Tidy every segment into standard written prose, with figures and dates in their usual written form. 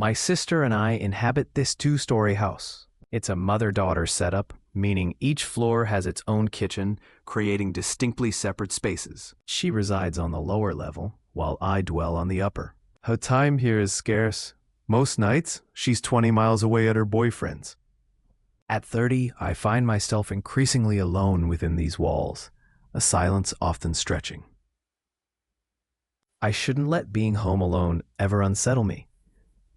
My sister and I inhabit this two-story house. It's a mother-daughter setup, meaning each floor has its own kitchen, creating distinctly separate spaces. She resides on the lower level, while I dwell on the upper. Her time here is scarce. Most nights, she's 20 miles away at her boyfriend's. At 30, I find myself increasingly alone within these walls, a silence often stretching. I shouldn't let being home alone ever unsettle me,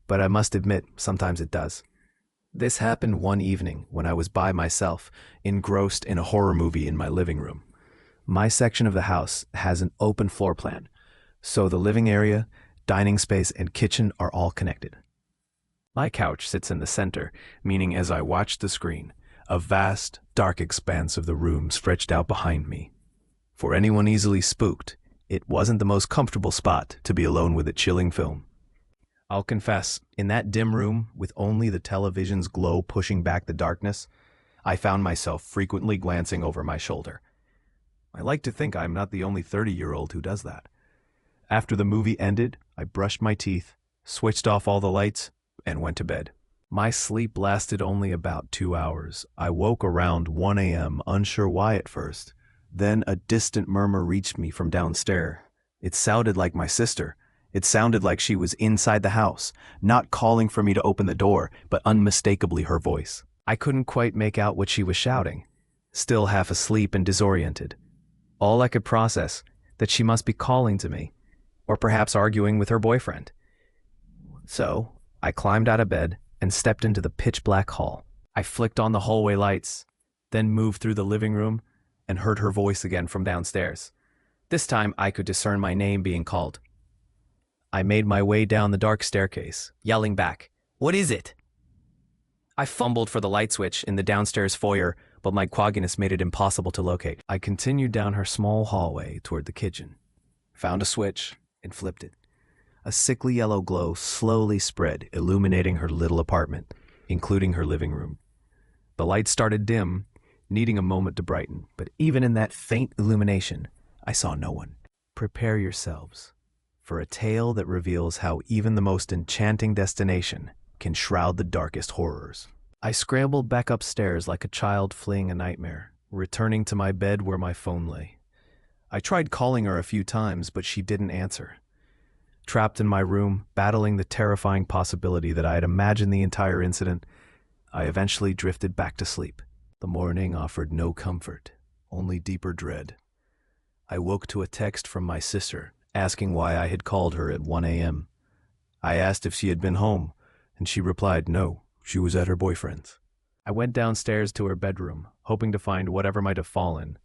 but I must admit, sometimes it does. This happened one evening when I was by myself, engrossed in a horror movie in my living room. My section of the house has an open floor plan, so the living area, dining space, and kitchen are all connected. My couch sits in the center, meaning as I watch the screen, a vast, dark expanse of the room stretched out behind me. For anyone easily spooked, it wasn't the most comfortable spot to be alone with a chilling film. I'll confess, in that dim room, with only the television's glow pushing back the darkness, I found myself frequently glancing over my shoulder. I like to think I'm not the only 30-year-old who does that. After the movie ended, I brushed my teeth, switched off all the lights, and went to bed. My sleep lasted only about 2 hours. I woke around 1 a.m., unsure why at first. Then a distant murmur reached me from downstairs. It sounded like my sister. It sounded like she was inside the house, not calling for me to open the door, but unmistakably her voice. I couldn't quite make out what she was shouting, still half asleep and disoriented. All I could process, that she must be calling to me, or perhaps arguing with her boyfriend. So, I climbed out of bed and stepped into the pitch-black hall. I flicked on the hallway lights, then moved through the living room and heard her voice again from downstairs. This time I could discern my name being called. I made my way down the dark staircase, yelling back, "What is it?" I fumbled for the light switch in the downstairs foyer, but my quagginess made it impossible to locate. I continued down her small hallway toward the kitchen, found a switch, and flipped it. A sickly yellow glow slowly spread, illuminating her little apartment, including her living room. The light started dim, needing a moment to brighten, but even in that faint illumination, I saw no one. Prepare yourselves for a tale that reveals how even the most enchanting destination can shroud the darkest horrors. I scrambled back upstairs like a child fleeing a nightmare, returning to my bed where my phone lay. I tried calling her a few times, but she didn't answer. Trapped in my room, battling the terrifying possibility that I had imagined the entire incident, I eventually drifted back to sleep. The morning offered no comfort, only deeper dread. I woke to a text from my sister, asking why I had called her at 1 a.m. I asked if she had been home, and she replied no, she was at her boyfriend's. I went downstairs to her bedroom, hoping to find whatever might have fallen,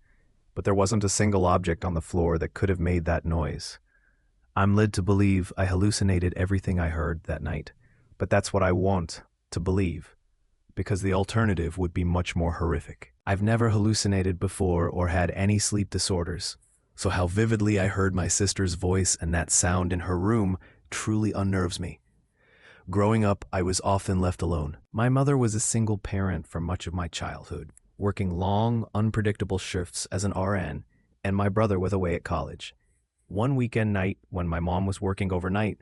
but there wasn't a single object on the floor that could have made that noise. I'm led to believe I hallucinated everything I heard that night, but that's what I want to believe, because the alternative would be much more horrific. I've never hallucinated before or had any sleep disorders, so how vividly I heard my sister's voice and that sound in her room truly unnerves me. Growing up, I was often left alone. My mother was a single parent for much of my childhood, working long, unpredictable shifts as an RN, and my brother was away at college. One weekend night, when my mom was working overnight,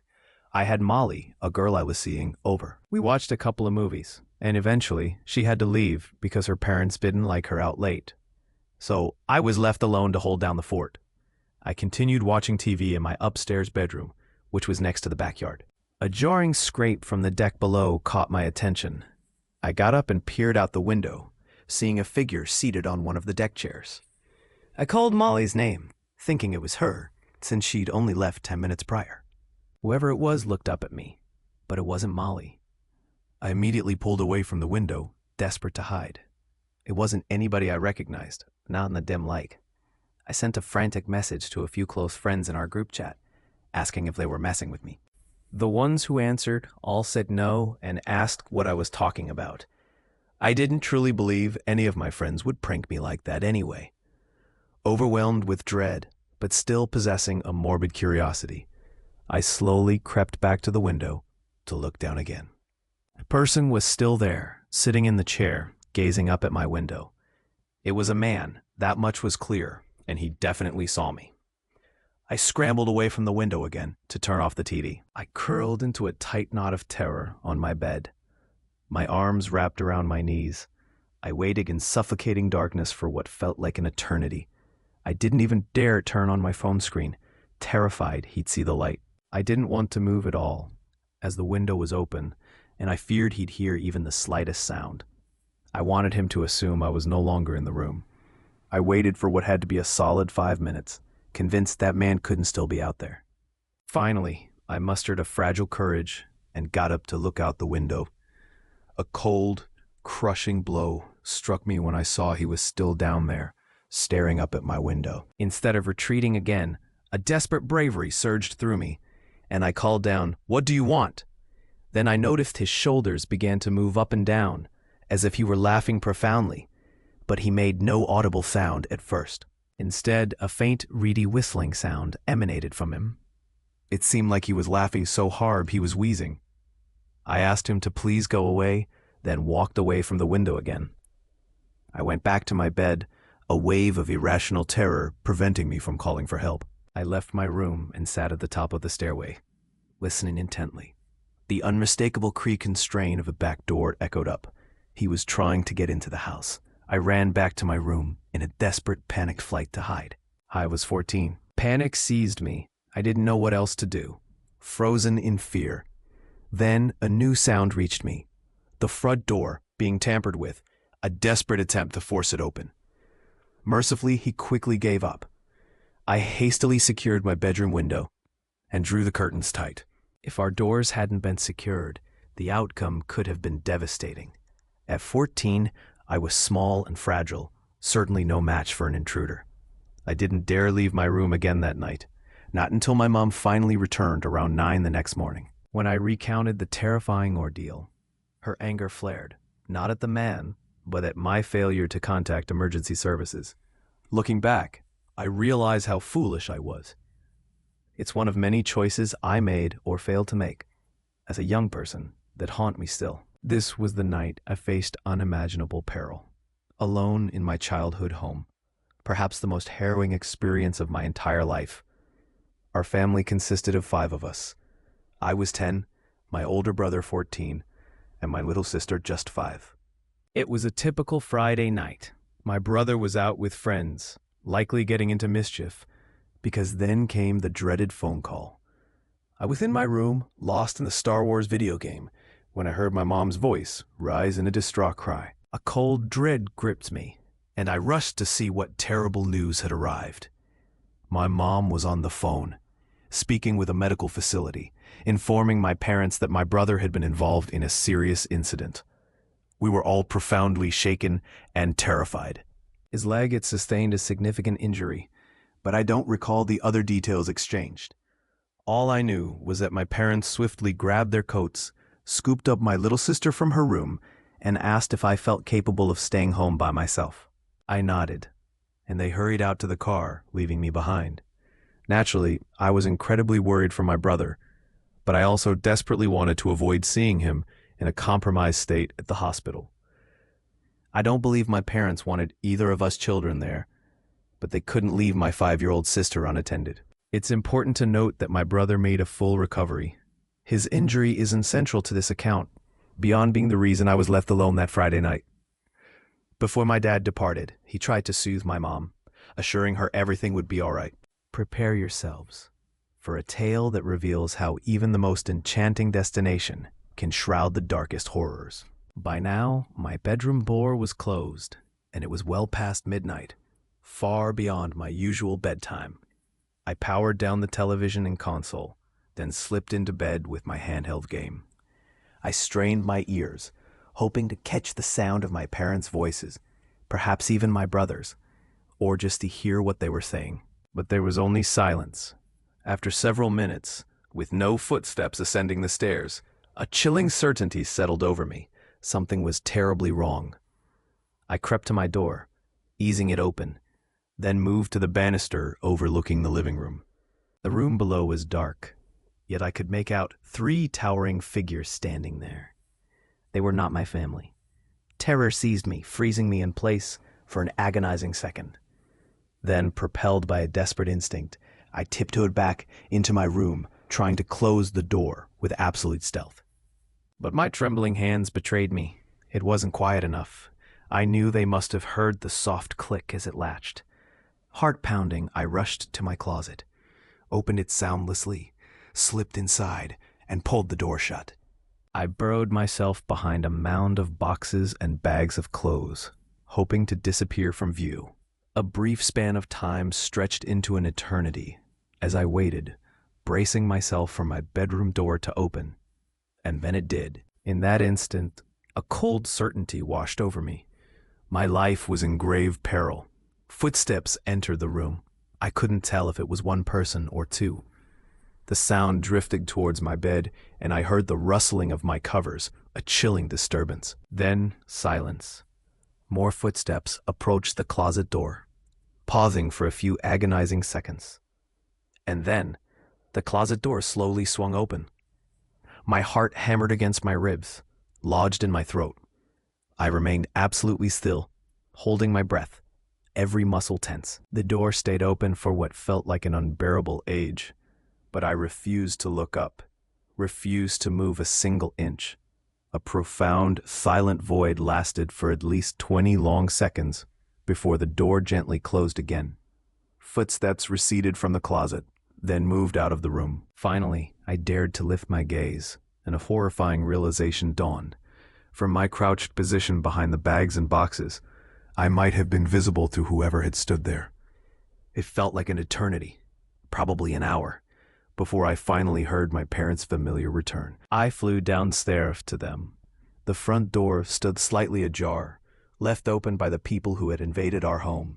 I had Molly, a girl I was seeing, over. We watched a couple of movies, and eventually she had to leave because her parents didn't like her out late. So I was left alone to hold down the fort. I continued watching TV in my upstairs bedroom, which was next to the backyard. A jarring scrape from the deck below caught my attention. I got up and peered out the window, seeing a figure seated on one of the deck chairs. I called Molly's name, thinking it was her, since she'd only left 10 minutes prior. Whoever it was looked up at me, but it wasn't Molly. I immediately pulled away from the window, desperate to hide. It wasn't anybody I recognized, not in the dim light. I sent a frantic message to a few close friends in our group chat, asking if they were messing with me. The ones who answered all said no and asked what I was talking about. I didn't truly believe any of my friends would prank me like that anyway. Overwhelmed with dread, but still possessing a morbid curiosity, I slowly crept back to the window to look down again. The person was still there, sitting in the chair, gazing up at my window. It was a man, that much was clear, and he definitely saw me. I scrambled away from the window again to turn off the TV. I curled into a tight knot of terror on my bed, my arms wrapped around my knees. I waited in suffocating darkness for what felt like an eternity. I didn't even dare turn on my phone screen, terrified he'd see the light. I didn't want to move at all, as the window was open, and I feared he'd hear even the slightest sound. I wanted him to assume I was no longer in the room. I waited for what had to be a solid 5 minutes, convinced that man couldn't still be out there. Finally, I mustered a fragile courage and got up to look out the window. A cold, crushing blow struck me when I saw he was still down there, staring up at my window. Instead of retreating again, a desperate bravery surged through me, and I called down, "What do you want?" Then I noticed his shoulders began to move up and down, as if he were laughing profoundly, but he made no audible sound at first. Instead, a faint, reedy whistling sound emanated from him. It seemed like he was laughing so hard he was wheezing. I asked him to please go away, then walked away from the window again. I went back to my bed, a wave of irrational terror preventing me from calling for help. I left my room and sat at the top of the stairway, listening intently. The unmistakable creak and strain of a back door echoed up. He was trying to get into the house. I ran back to my room in a desperate panicked flight to hide. I was 14. Panic seized me. I didn't know what else to do, frozen in fear. Then a new sound reached me. The front door being tampered with, a desperate attempt to force it open. Mercifully, he quickly gave up. I hastily secured my bedroom window and drew the curtains tight. If our doors hadn't been secured, the outcome could have been devastating. At 14, I was small and fragile, certainly no match for an intruder. I didn't dare leave my room again that night, not until my mom finally returned around 9 the next morning. When I recounted the terrifying ordeal, her anger flared, not at the man, but at my failure to contact emergency services. Looking back, I realize how foolish I was. It's one of many choices I made or failed to make as a young person that haunt me still. This was the night I faced unimaginable peril. Alone in my childhood home, perhaps the most harrowing experience of my entire life. Our family consisted of 5 of us. I was 10, my older brother 14, and my little sister just 5. It was a typical Friday night. My brother was out with friends, likely getting into mischief, because then came the dreaded phone call. I was in my room, lost in the Star Wars video game, when I heard my mom's voice rise in a distraught cry. A cold dread gripped me, and I rushed to see what terrible news had arrived. My mom was on the phone, speaking with a medical facility, informing my parents that my brother had been involved in a serious incident. We were all profoundly shaken and terrified. His leg had sustained a significant injury, but I don't recall the other details exchanged. All I knew was that my parents swiftly grabbed their coats, scooped up my little sister from her room, and asked if I felt capable of staying home by myself. I nodded, and they hurried out to the car, leaving me behind. Naturally, I was incredibly worried for my brother, but I also desperately wanted to avoid seeing him in a compromised state at the hospital. I don't believe my parents wanted either of us children there, but they couldn't leave my 5-year-old sister unattended. It's important to note that my brother made a full recovery. His injury isn't central to this account, beyond being the reason I was left alone that Friday night. Before my dad departed, he tried to soothe my mom, assuring her everything would be all right. Prepare yourselves for a tale that reveals how even the most enchanting destination can shroud the darkest horrors. By now, my bedroom door was closed, and it was well past midnight, far beyond my usual bedtime. I powered down the television and console, then slipped into bed with my handheld game. I strained my ears, hoping to catch the sound of my parents' voices, perhaps even my brother's, or just to hear what they were saying. But there was only silence. After several minutes, with no footsteps ascending the stairs, a chilling certainty settled over me. Something was terribly wrong. I crept to my door, easing it open, then moved to the banister overlooking the living room. The room below was dark, yet I could make out 3 towering figures standing there. They were not my family. Terror seized me, freezing me in place for an agonizing second. Then, propelled by a desperate instinct, I tiptoed back into my room, trying to close the door with absolute stealth. But my trembling hands betrayed me. It wasn't quiet enough. I knew they must have heard the soft click as it latched. Heart pounding, I rushed to my closet, opened it soundlessly, slipped inside, and pulled the door shut. I burrowed myself behind a mound of boxes and bags of clothes, hoping to disappear from view. A brief span of time stretched into an eternity as I waited, bracing myself for my bedroom door to open. And then it did. In that instant, a cold certainty washed over me. My life was in grave peril. Footsteps entered the room. I couldn't tell if it was one person or two. The sound drifted towards my bed, and I heard the rustling of my covers, a chilling disturbance. Then silence. More footsteps approached the closet door, pausing for a few agonizing seconds. And then, the closet door slowly swung open. My heart hammered against my ribs, lodged in my throat. I remained absolutely still, holding my breath, every muscle tense. The door stayed open for what felt like an unbearable age, but I refused to look up, refused to move a single inch. A profound, silent void lasted for at least 20 long seconds before the door gently closed again. Footsteps receded from the closet, then moved out of the room. Finally, I dared to lift my gaze, and a horrifying realization dawned. From my crouched position behind the bags and boxes, I might have been visible to whoever had stood there. It felt like an eternity, probably an hour, before I finally heard my parents' familiar return. I flew downstairs to them. The front door stood slightly ajar, left open by the people who had invaded our home,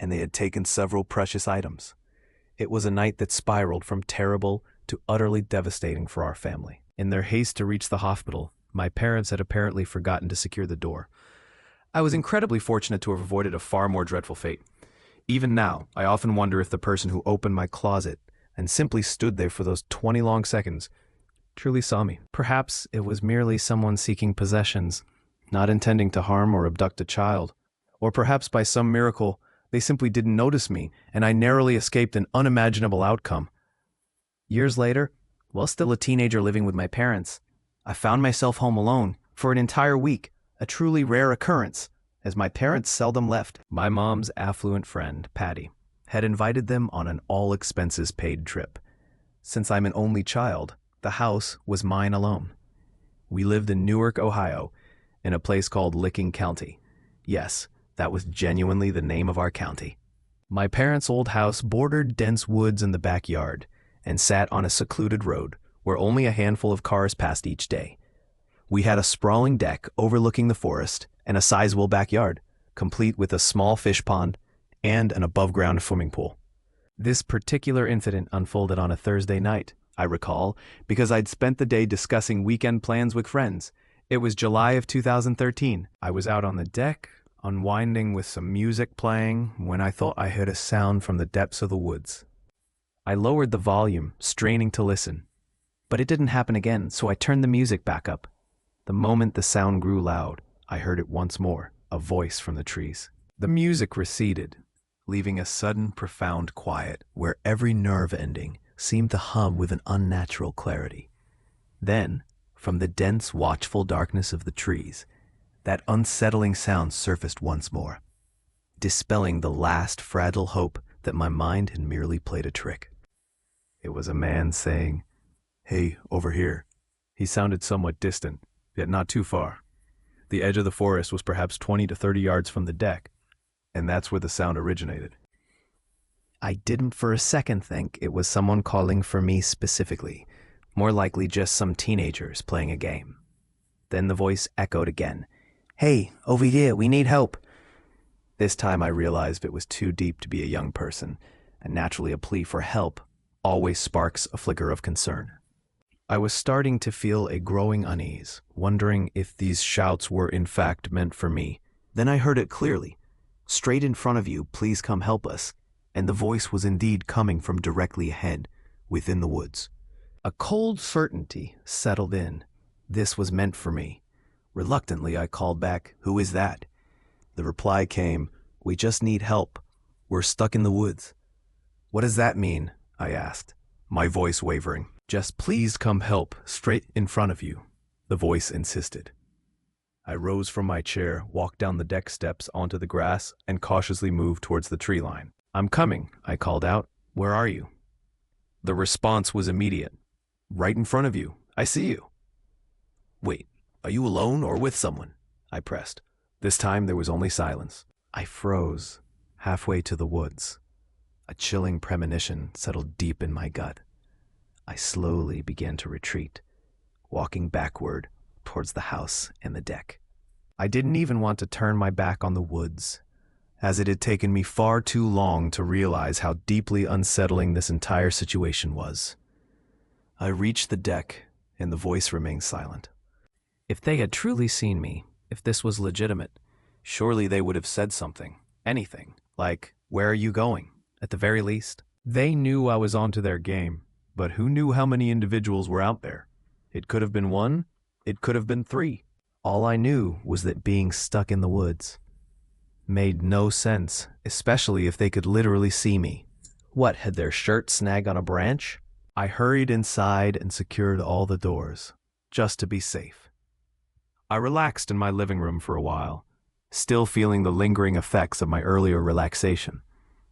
and they had taken several precious items. It was a night that spiraled from terrible to utterly devastating for our family. In their haste to reach the hospital, my parents had apparently forgotten to secure the door. I was incredibly fortunate to have avoided a far more dreadful fate. Even now, I often wonder if the person who opened my closet and simply stood there for those 20 long seconds truly saw me. Perhaps it was merely someone seeking possessions, not intending to harm or abduct a child. Or perhaps by some miracle, they simply didn't notice me, and I narrowly escaped an unimaginable outcome. Years later, while still a teenager living with my parents, I found myself home alone for an entire week, a truly rare occurrence, as my parents seldom left. My mom's affluent friend, Patty, had invited them on an all-expenses-paid trip. Since I'm an only child, the house was mine alone. We lived in Newark, Ohio, in a place called Licking County. Yes, that was genuinely the name of our county. My parents' old house bordered dense woods in the backyard and sat on a secluded road where only a handful of cars passed each day. We had a sprawling deck overlooking the forest and a sizable backyard, complete with a small fish pond and an above-ground swimming pool. This particular incident unfolded on a Thursday night, I recall, because I'd spent the day discussing weekend plans with friends. It was July of 2013. I was out on the deck, unwinding with some music playing, when I thought I heard a sound from the depths of the woods. I lowered the volume, straining to listen. But it didn't happen again, so I turned the music back up. The moment the sound grew loud, I heard it once more, a voice from the trees. The music receded, leaving a sudden, profound quiet where every nerve ending seemed to hum with an unnatural clarity. Then, from the dense, watchful darkness of the trees, that unsettling sound surfaced once more, dispelling the last fragile hope that my mind had merely played a trick. It was a man saying, "Hey, over here." He sounded somewhat distant, yet not too far. The edge of the forest was perhaps 20 to 30 yards from the deck, and that's where the sound originated. I didn't for a second think it was someone calling for me specifically, more likely just some teenagers playing a game. Then the voice echoed again. "Hey, over here, we need help." This time I realized it was too deep to be a young person, and naturally a plea for help always sparks a flicker of concern. I was starting to feel a growing unease, wondering if these shouts were in fact meant for me. Then I heard it clearly. "Straight in front of you, please come help us." And the voice was indeed coming from directly ahead, within the woods. A cold certainty settled in. This was meant for me. Reluctantly, I called back, "Who is that?" The reply came, "We just need help. We're stuck in the woods." "What does that mean?" I asked, my voice wavering. Just please come help, straight in front of you, the voice insisted. I rose from my chair, walked down the deck steps onto the grass, and cautiously moved towards the tree line. I'm coming, I called out. Where are you? The response was immediate. Right in front of you. I see you. Wait, are you alone or with someone? I pressed. This time there was only silence. I froze, halfway to the woods. A chilling premonition settled deep in my gut. I slowly began to retreat, walking backward towards the house and the deck. I didn't even want to turn my back on the woods, as it had taken me far too long to realize how deeply unsettling this entire situation was. I reached the deck, and the voice remained silent. If they had truly seen me, if this was legitimate, surely they would have said something, anything, like, where are you going, at the very least. They knew I was onto their game, but who knew how many individuals were out there? It could have been one, it could have been three. All I knew was that being stuck in the woods made no sense, especially if they could literally see me. What, had their shirt snag on a branch? I hurried inside and secured all the doors, just to be safe. I relaxed in my living room for a while, still feeling the lingering effects of my earlier relaxation,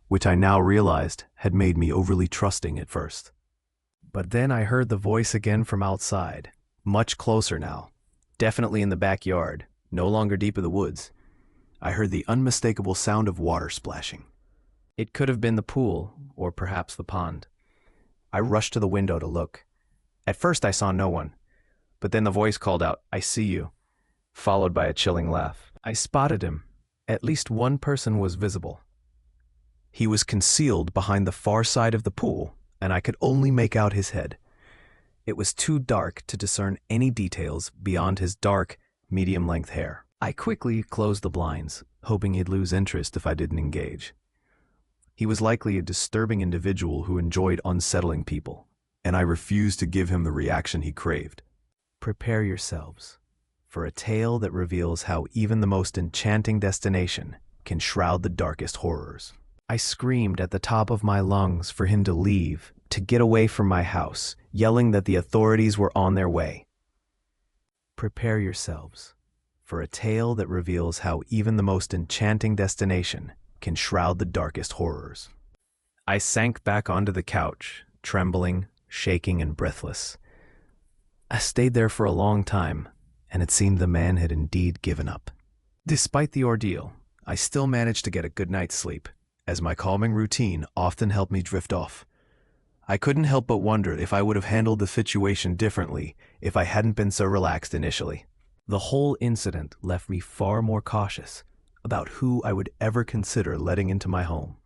which I now realized had made me overly trusting at first. But then I heard the voice again from outside, much closer now, definitely in the backyard, no longer deep in the woods. I heard the unmistakable sound of water splashing. It could have been the pool, or perhaps the pond. I rushed to the window to look. At first I saw no one, but then the voice called out, I see you, followed by a chilling laugh. I spotted him. At least one person was visible. He was concealed behind the far side of the pool, and I could only make out his head. It was too dark to discern any details beyond his dark, medium-length hair. I quickly closed the blinds, hoping he'd lose interest if I didn't engage. He was likely a disturbing individual who enjoyed unsettling people, and I refused to give him the reaction he craved. Prepare yourselves for a tale that reveals how even the most enchanting destination can shroud the darkest horrors. I screamed at the top of my lungs for him to leave, to get away from my house, yelling that the authorities were on their way. Prepare yourselves for a tale that reveals how even the most enchanting destination can shroud the darkest horrors. I sank back onto the couch, trembling, shaking, and breathless. I stayed there for a long time, and it seemed the man had indeed given up. Despite the ordeal, I still managed to get a good night's sleep, as my calming routine often helped me drift off. I couldn't help but wonder if I would have handled the situation differently if I hadn't been so relaxed initially. The whole incident left me far more cautious about who I would ever consider letting into my home.